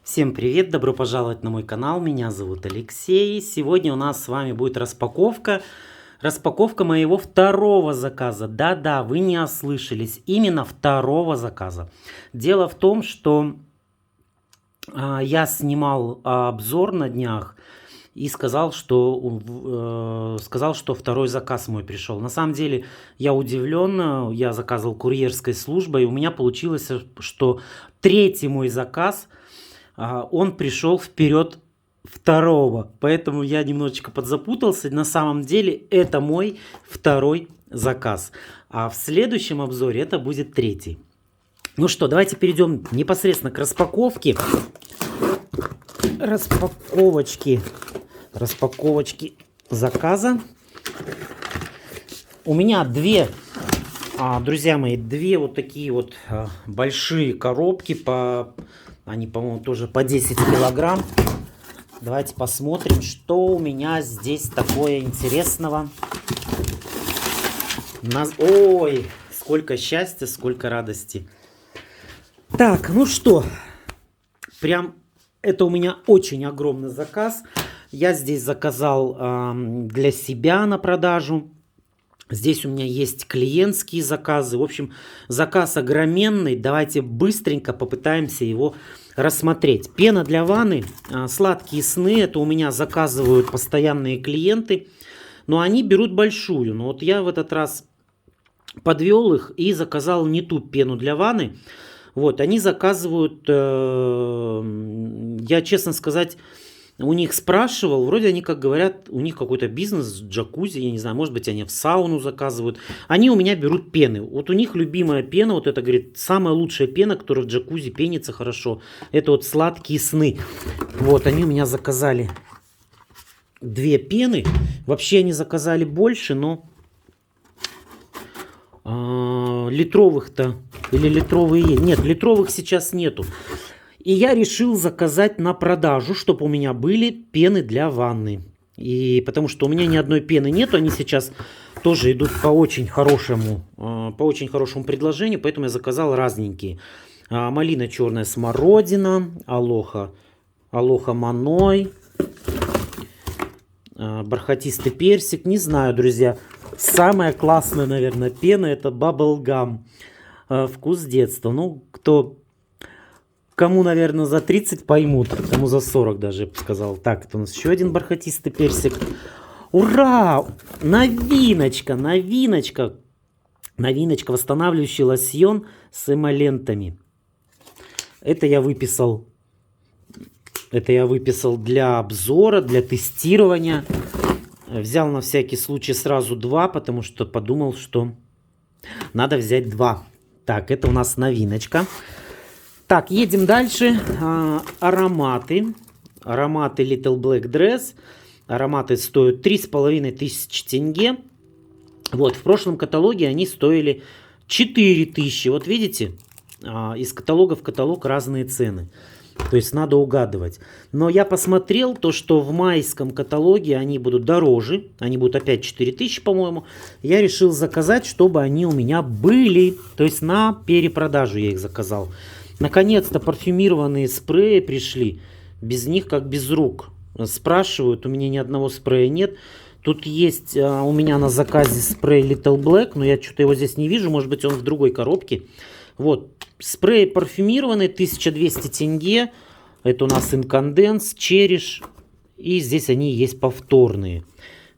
Всем привет, добро пожаловать на мой канал, меня зовут Алексей. Сегодня у нас с вами будет распаковка моего второго заказа. Да-да, вы не ослышались, именно второго заказа. Дело в том, что я снимал обзор на днях и сказал, что второй заказ мой пришел. На самом деле я удивлен, я заказывал курьерской службой, и у меня получилось, что третий мой заказ, он пришел вперед второго. Поэтому я немножечко подзапутался. На самом деле это мой второй заказ. А в следующем обзоре это будет третий. Ну что, давайте перейдем непосредственно к распаковке. Распаковочки заказа. У меня друзья мои, две вот такие вот большие коробки. Они, по-моему, тоже по 10 килограмм. Давайте посмотрим, что у меня здесь такое интересного. Ой, сколько счастья, сколько радости. Так, ну что, прям это у меня очень огромный заказ. Я здесь заказал для себя на продажу. Здесь у меня есть клиентские заказы. В общем, заказ огроменный. Давайте быстренько попытаемся его рассмотреть. Пена для ванны, сладкие сны. Это у меня заказывают постоянные клиенты. Но они берут большую. Но вот я в этот раз подвел их и заказал не ту пену для ванны. Вот, они заказывают, я, честно сказать, у них спрашивал, вроде они, как говорят, у них какой-то бизнес, джакузи, я не знаю, может быть, они в сауну заказывают. Они у меня берут пены. Вот у них любимая пена, вот это, говорит, самая лучшая пена, которая в джакузи пенится хорошо. Это вот сладкие сны. Вот, они у меня заказали две пены. Вообще они заказали больше, но литровых-то, или литровые, нет, литровых сейчас нету. И я решил заказать на продажу, чтобы у меня были пены для ванны. И потому что у меня ни одной пены нету, они сейчас тоже идут по очень хорошему предложению, поэтому я заказал разненькие. Малина черная смородина, алоха маной, бархатистый персик. Не знаю, друзья, самая классная, наверное, пена — это Bubble Gum. Вкус детства. Ну, кому, наверное, за 30 поймут, кому за 40 даже, я бы сказал. Так, это у нас еще один бархатистый персик. Ура! Новиночка! Восстанавливающий лосьон с эмолентами. Это я выписал для обзора, для тестирования. Взял на всякий случай сразу два, потому что подумал, что надо взять два. Так, это у нас новиночка. Так, едем дальше. Ароматы. Ароматы Little Black Dress. Ароматы стоят 3500 тенге. Вот, в прошлом каталоге они стоили 4000. Вот видите, из каталога в каталог разные цены. То есть надо угадывать. Но я посмотрел то, что в майском каталоге они будут дороже. Они будут опять 4000, по-моему. Я решил заказать, чтобы они у меня были. То есть на перепродажу я их заказал. Наконец-то парфюмированные спреи пришли. Без них как без рук. Спрашивают, у меня ни одного спрея нет. Тут есть у меня на заказе спрей Little Black, но я что-то его здесь не вижу. Может быть, он в другой коробке. Вот. Спрей парфюмированный, 1200 тенге. Это у нас Incandescent, Cherish. И здесь они есть повторные.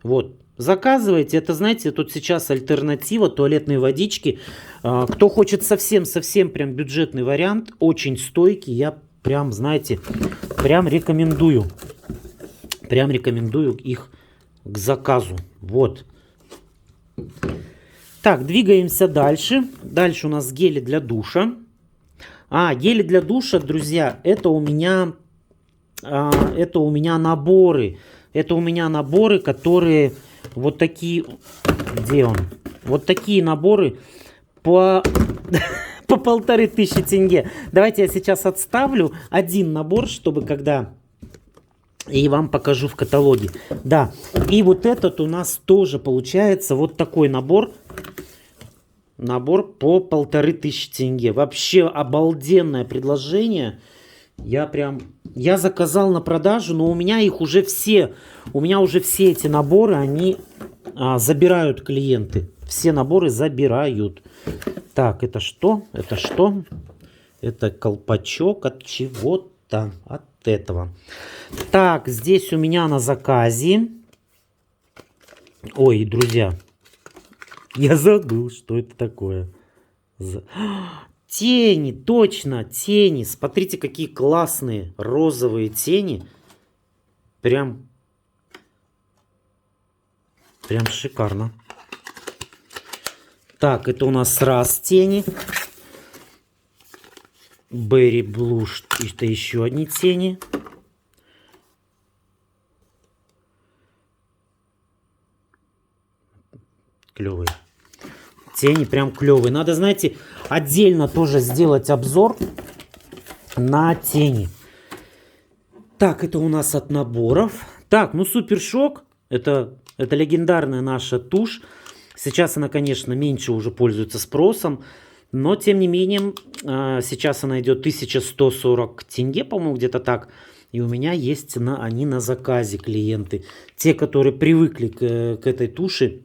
Вот. Заказывайте. Это, знаете, тут сейчас альтернатива туалетной водички. Кто хочет совсем прям бюджетный вариант, очень стойкий, я прям, знаете, прям рекомендую. Прям рекомендую их к заказу. Вот. Так, двигаемся дальше. Дальше у нас гели для душа. Гели для душа, друзья, это у меня наборы. Это у меня наборы, которые вот такие. Где он? Вот такие наборы по 1500 тенге. Давайте я сейчас отставлю один набор, чтобы когда и вам покажу в каталоге. Да, и вот этот у нас тоже получается вот такой набор. Набор по 1500 тенге. Вообще обалденное предложение. Я заказал на продажу, но у меня уже все эти наборы, они забирают клиенты. Все наборы забирают. Так, это что? Это что? Это колпачок от чего-то. От этого. Так, здесь у меня на заказе. Ой, друзья. Я забыл, что это такое. Тени, точно, тени. Смотрите, какие классные розовые тени. Прям шикарно. Так, это у нас раз тени. Berry Blue, это еще одни тени. Клевые. Тени прям клевые. Надо, знаете, отдельно тоже сделать обзор на тени. Так, это у нас от наборов. Так, ну Супер Шок. Это легендарная наша тушь. Сейчас она, конечно, меньше уже пользуется спросом. Но, тем не менее, сейчас она идет 1140 тенге, по-моему, где-то так. И у меня есть они на заказе, клиенты. Те, которые привыкли к этой туши,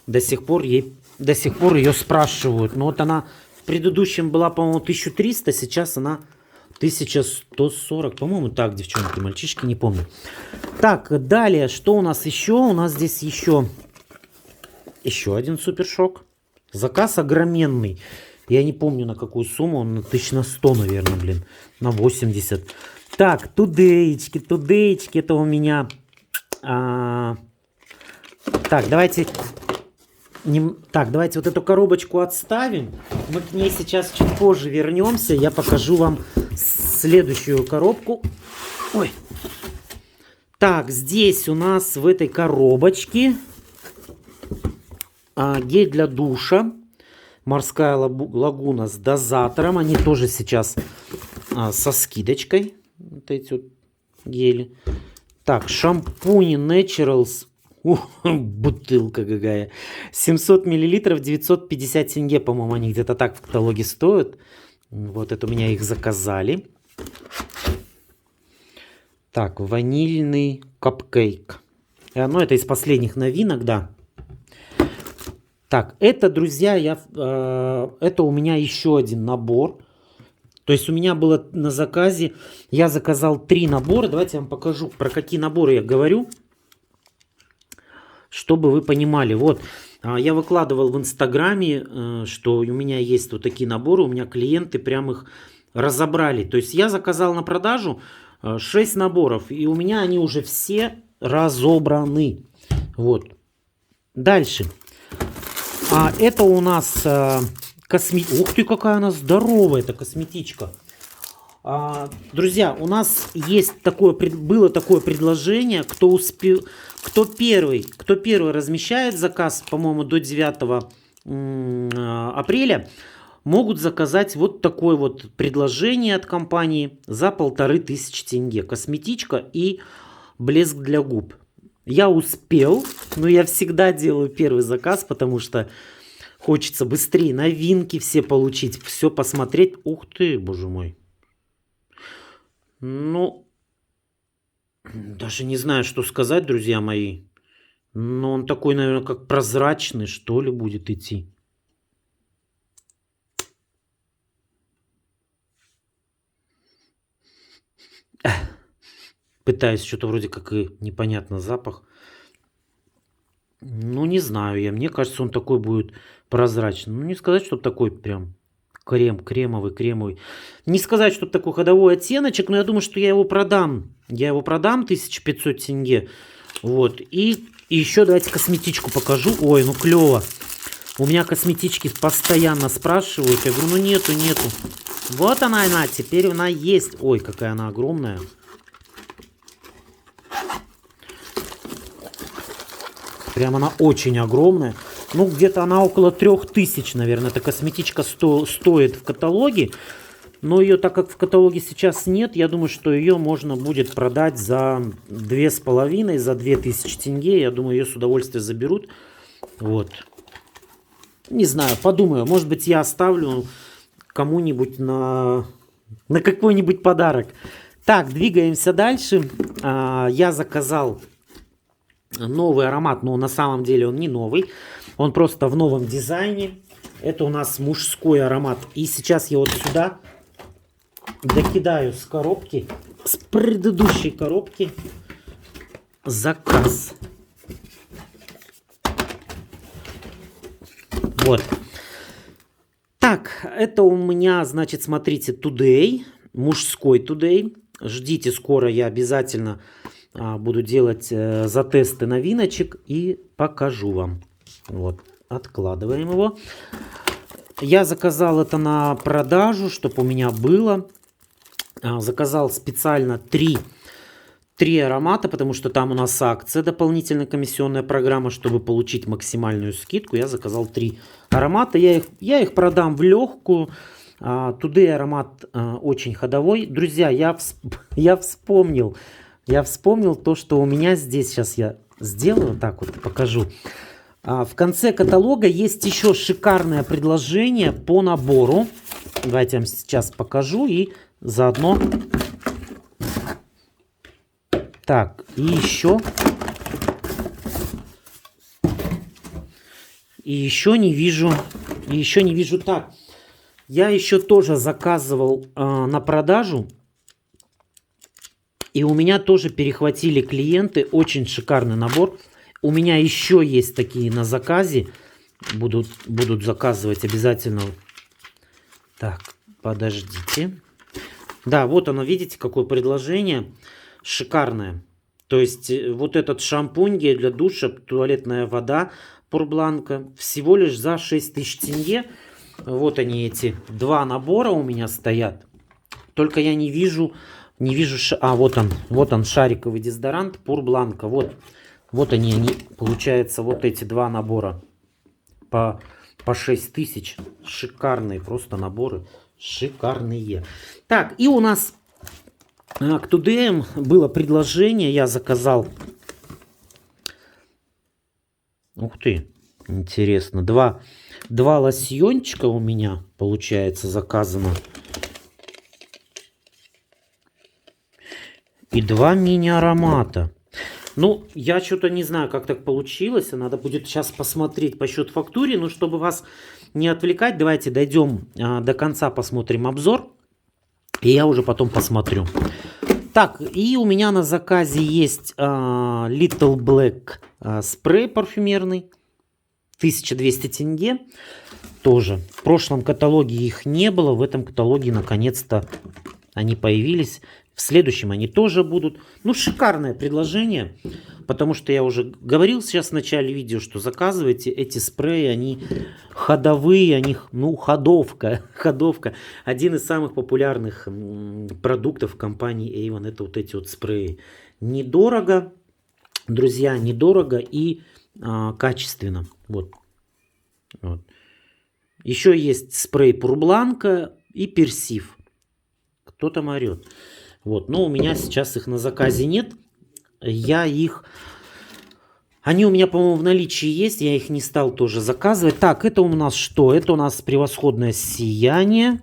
до сих пор ее спрашивают. Но вот она в предыдущем была, по-моему, 1300, сейчас она 1140. По-моему, так, девчонки, мальчишки, не помню. Так, далее, что у нас еще? У нас здесь еще один Супер Шок. Заказ огроменный. Я не помню, на какую сумму. Он на 1100, наверное, блин. На 80. Так, тудеечки. Это у меня... Так, давайте вот эту коробочку отставим. Мы к ней сейчас чуть позже вернемся. Я покажу вам следующую коробку. Ой. Так, здесь у нас в этой коробочке гель для душа. Морская лагуна с дозатором. Они тоже сейчас со скидочкой. Вот эти вот гели. Так, шампунь Naturals. Бутылка какая. 700 миллилитров, 950 тенге, по-моему, они где-то так в каталоге стоят. Вот это у меня их заказали. Так, ванильный капкейк. Ну, это из последних новинок, да. Так, это, друзья, это у меня еще один набор. То есть у меня было на заказе, я заказал 3 набора. Давайте я вам покажу, про какие наборы я говорю, чтобы вы понимали. Вот, я выкладывал в Инстаграме, что у меня есть вот такие наборы, у меня клиенты прям их разобрали. То есть я заказал на продажу 6 наборов, и у меня они уже все разобраны. Вот. Дальше. Это у нас Ух ты, какая она здоровая, эта косметичка. Друзья, у нас было такое предложение, кто первый размещает заказ, по-моему, до 9 апреля, могут заказать вот такое вот предложение от компании за 1500 тенге. Косметичка и блеск для губ. Я успел, но я всегда делаю первый заказ, потому что хочется быстрее новинки все получить, все посмотреть. Ух ты, боже мой. Ну, даже не знаю, что сказать, друзья мои. Но он такой, наверное, как прозрачный, что ли, будет идти. Пытаюсь, что-то вроде как и непонятно запах. Ну, не знаю, мне кажется, он такой будет прозрачный. Ну, не сказать, чтобы такой прям кремовый. Не сказать, чтобы такой ходовой оттеночек, но я думаю, что я его продам. Я его продам 1500 тенге. Вот. И еще давайте косметичку покажу. Ой, ну клево. У меня косметички постоянно спрашивают. Я говорю, ну нету. Вот она, теперь она есть. Ой, какая она огромная. Прям она очень огромная. Ну, где-то она около 3000, наверное. Эта косметичка стоит в каталоге. Но ее, так как в каталоге сейчас нет, я думаю, что ее можно будет продать за 2500, за 2000 тенге. Я думаю, ее с удовольствием заберут. Вот. Не знаю, подумаю. Может быть, я оставлю кому-нибудь на на какой-нибудь подарок. Так, двигаемся дальше. Я заказал новый аромат, но на самом деле он не новый. Он просто в новом дизайне. Это у нас мужской аромат. И сейчас я вот сюда докидаю с коробки, с предыдущей коробки, заказ. Вот. Так, это у меня, значит, смотрите, Today, мужской Today. Ждите, скоро я обязательно буду делать затесты новиночек и покажу вам. Вот, откладываем его. Я заказал это на продажу, чтобы у меня было. Заказал специально 3 аромата, потому что там у нас акция, дополнительная комиссионная программа, чтобы получить максимальную скидку. Я заказал 3 аромата. Я их продам в легкую. Today аромат очень ходовой. Друзья, я вспомнил то, что у меня здесь. Сейчас я сделаю, так вот покажу. В конце каталога есть еще шикарное предложение по набору. Давайте я вам сейчас покажу и заодно... Так, и еще не вижу. Так, я еще тоже заказывал на продажу. И у меня тоже перехватили клиенты. Очень шикарный набор. У меня еще есть такие на заказе. Будут заказывать обязательно. Так, подождите. Да, вот оно, видите, какое предложение. Шикарное. То есть вот этот шампунь, гель для душа, туалетная вода Пурбланка всего лишь за 6000 тенге. Вот они, эти 2 набора у меня стоят. Только я не вижу вот он шариковый дезодорант Пурбланка. Вот они, получается, вот эти 2 набора по 6000. Шикарные просто наборы. Шикарные. Так, и у нас к Today было предложение, я заказал. Ух ты, интересно. 2 лосьончика у меня, получается, заказано. И 2 мини-аромата. Ну, я что-то не знаю, как так получилось. Надо будет сейчас посмотреть по счет-фактуре. Но чтобы вас не отвлекать, давайте дойдем до конца, посмотрим обзор. И я уже потом посмотрю. Так, и у меня на заказе есть Little Black спрей парфюмерный. 1200 тенге. Тоже. В прошлом каталоге их не было. В этом каталоге наконец-то они появились. В следующем они тоже будут. Ну, шикарное предложение. Потому что я уже говорил сейчас в начале видео, что заказывайте эти спреи. Они ходовые, они, ну, ходовка. Один из самых популярных продуктов компании Avon. Это вот эти вот спреи. Недорого, друзья, недорого и качественно. Вот. Еще есть спрей Пурбланка и персив. Кто там орет? Вот, но у меня сейчас их на заказе нет. Они у меня, по-моему, в наличии есть. Я их не стал тоже заказывать. Так, это у нас что? Это у нас превосходное сияние.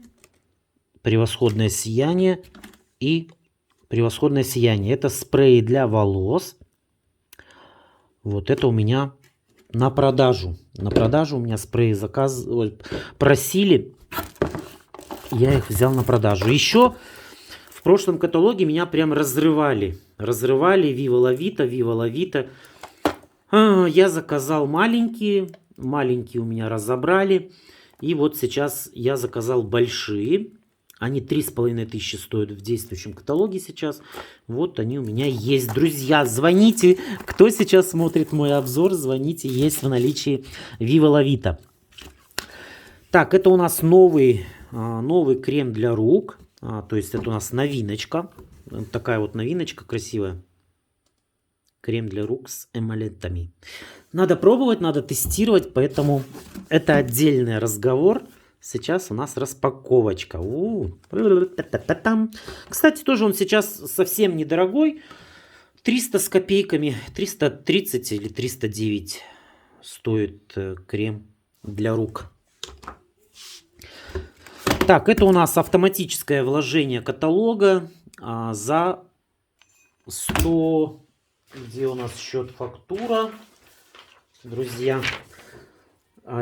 Превосходное сияние. И превосходное сияние. Это спреи для волос. Вот это у меня на продажу. На продажу у меня спреи просили. Я их взял на продажу. Еще в прошлом каталоге меня прям разрывали. Viva La Vita. Я заказал маленькие. Маленькие у меня разобрали. И вот сейчас я заказал большие. Они 3500 стоят в действующем каталоге сейчас. Вот они у меня есть. Друзья, звоните. Кто сейчас смотрит мой обзор, звоните. Есть в наличии Viva La Vita. Так, это у нас новый крем для рук. То есть это у нас новиночка. Такая вот новиночка красивая. Крем для рук с эмолентами. Надо пробовать, надо тестировать, поэтому это отдельный разговор. Сейчас у нас распаковочка. Кстати, тоже он сейчас совсем недорогой. 300 с копейками. 330 или 309 стоит крем для рук. Так, это у нас автоматическое вложение каталога за 100... Где у нас счет, фактура? Друзья,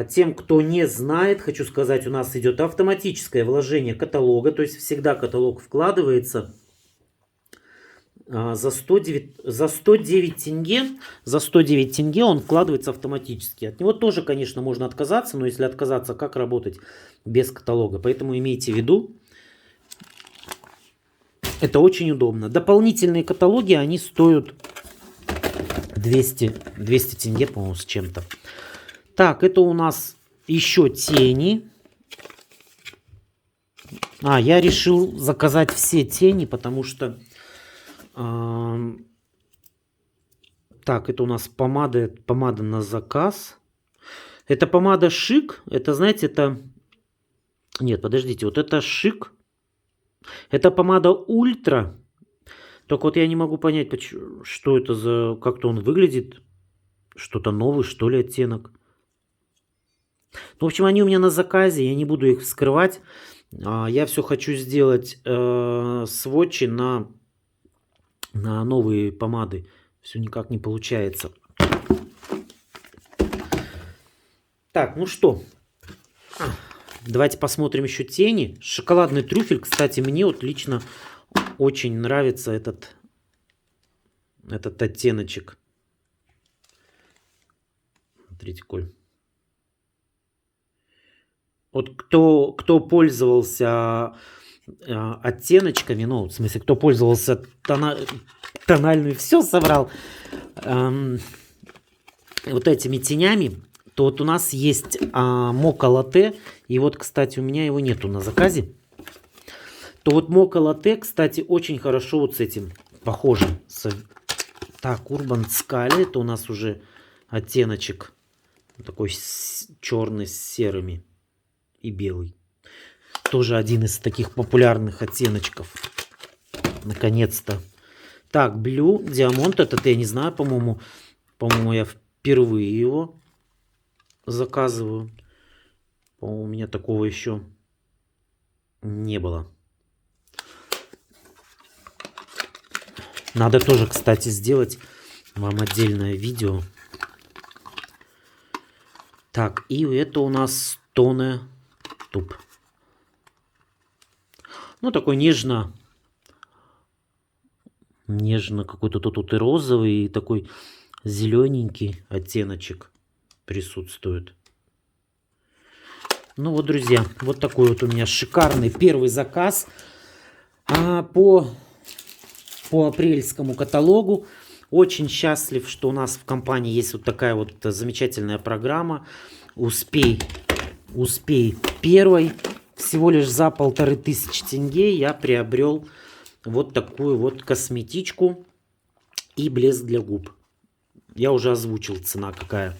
тем, кто не знает, хочу сказать, у нас идет автоматическое вложение каталога. То есть всегда каталог вкладывается за 109 тенге. За 109 тенге он вкладывается автоматически. От него тоже, конечно, можно отказаться. Но если отказаться, как работать без каталога? Поэтому имейте в виду, это очень удобно. Дополнительные каталоги, они стоят 200 тенге, по-моему, с чем-то. Так, это у нас еще тени. Я решил заказать все тени, потому что... Так, это у нас помада на заказ. Это помада Шик. Это, знаете, это... Нет, подождите, вот это Шик. Это помада Ультра. Только вот я не могу понять, что это за... Как-то он выглядит. Что-то новый, что ли, оттенок. Ну, в общем, они у меня на заказе. Я не буду их вскрывать. Я все хочу сделать сводчи на новые помады. Все никак не получается. Так, ну что. Давайте посмотрим еще тени. Шоколадный трюфель. Кстати, мне вот лично очень нравится этот оттеночек. Смотрите, какой. Вот кто пользовался оттеночками, ну, в смысле, кто пользовался тональными, все соврал, вот этими тенями, то вот у нас есть мока латте, и вот, кстати, у меня его нету на заказе, то вот мока латте, кстати, очень хорошо вот с этим похоже. Так, Urban Sky, это у нас уже оттеночек такой черный с серыми и белый. Тоже один из таких популярных оттеночков. Наконец-то. Так, Blue Diamond, этот я не знаю, по-моему, я впервые его заказываю. По-моему, у меня такого еще не было. Надо тоже, кстати, сделать вам отдельное видео. Так, и это у нас Tone Tube. Ну, такой нежно какой-то тут и розовый, и такой зелененький оттеночек присутствует. Ну вот, друзья, вот такой вот у меня шикарный первый заказ по апрельскому каталогу. Очень счастлив, что у нас в компании есть вот такая вот замечательная программа «Успей первой». Всего лишь за 1500 тенге я приобрел вот такую вот косметичку и блеск для губ. Я уже озвучил, цена какая.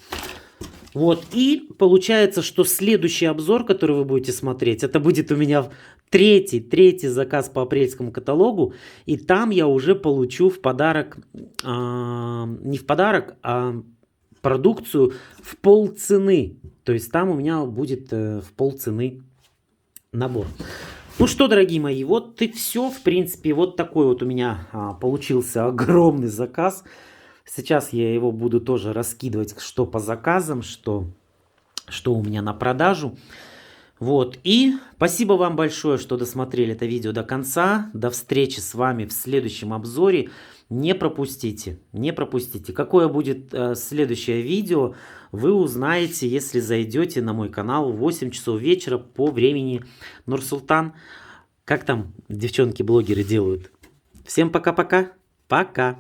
Вот, и получается, что следующий обзор, который вы будете смотреть, это будет у меня третий заказ по апрельскому каталогу. И там я уже получу в подарок, не в подарок, а продукцию в полцены. То есть там у меня будет в полцены набор. Ну что, дорогие мои, вот и все. В принципе, вот такой вот у меня получился огромный заказ. Сейчас я его буду тоже раскидывать, что по заказам, что у меня на продажу. Вот. И спасибо вам большое, что досмотрели это видео до конца. До встречи с вами в следующем обзоре. Не пропустите, не пропустите. Какое будет следующее видео, вы узнаете, если зайдете на мой канал в 8 часов вечера по времени Нур-Султан. Как там девчонки-блогеры делают? Всем пока-пока. Пока.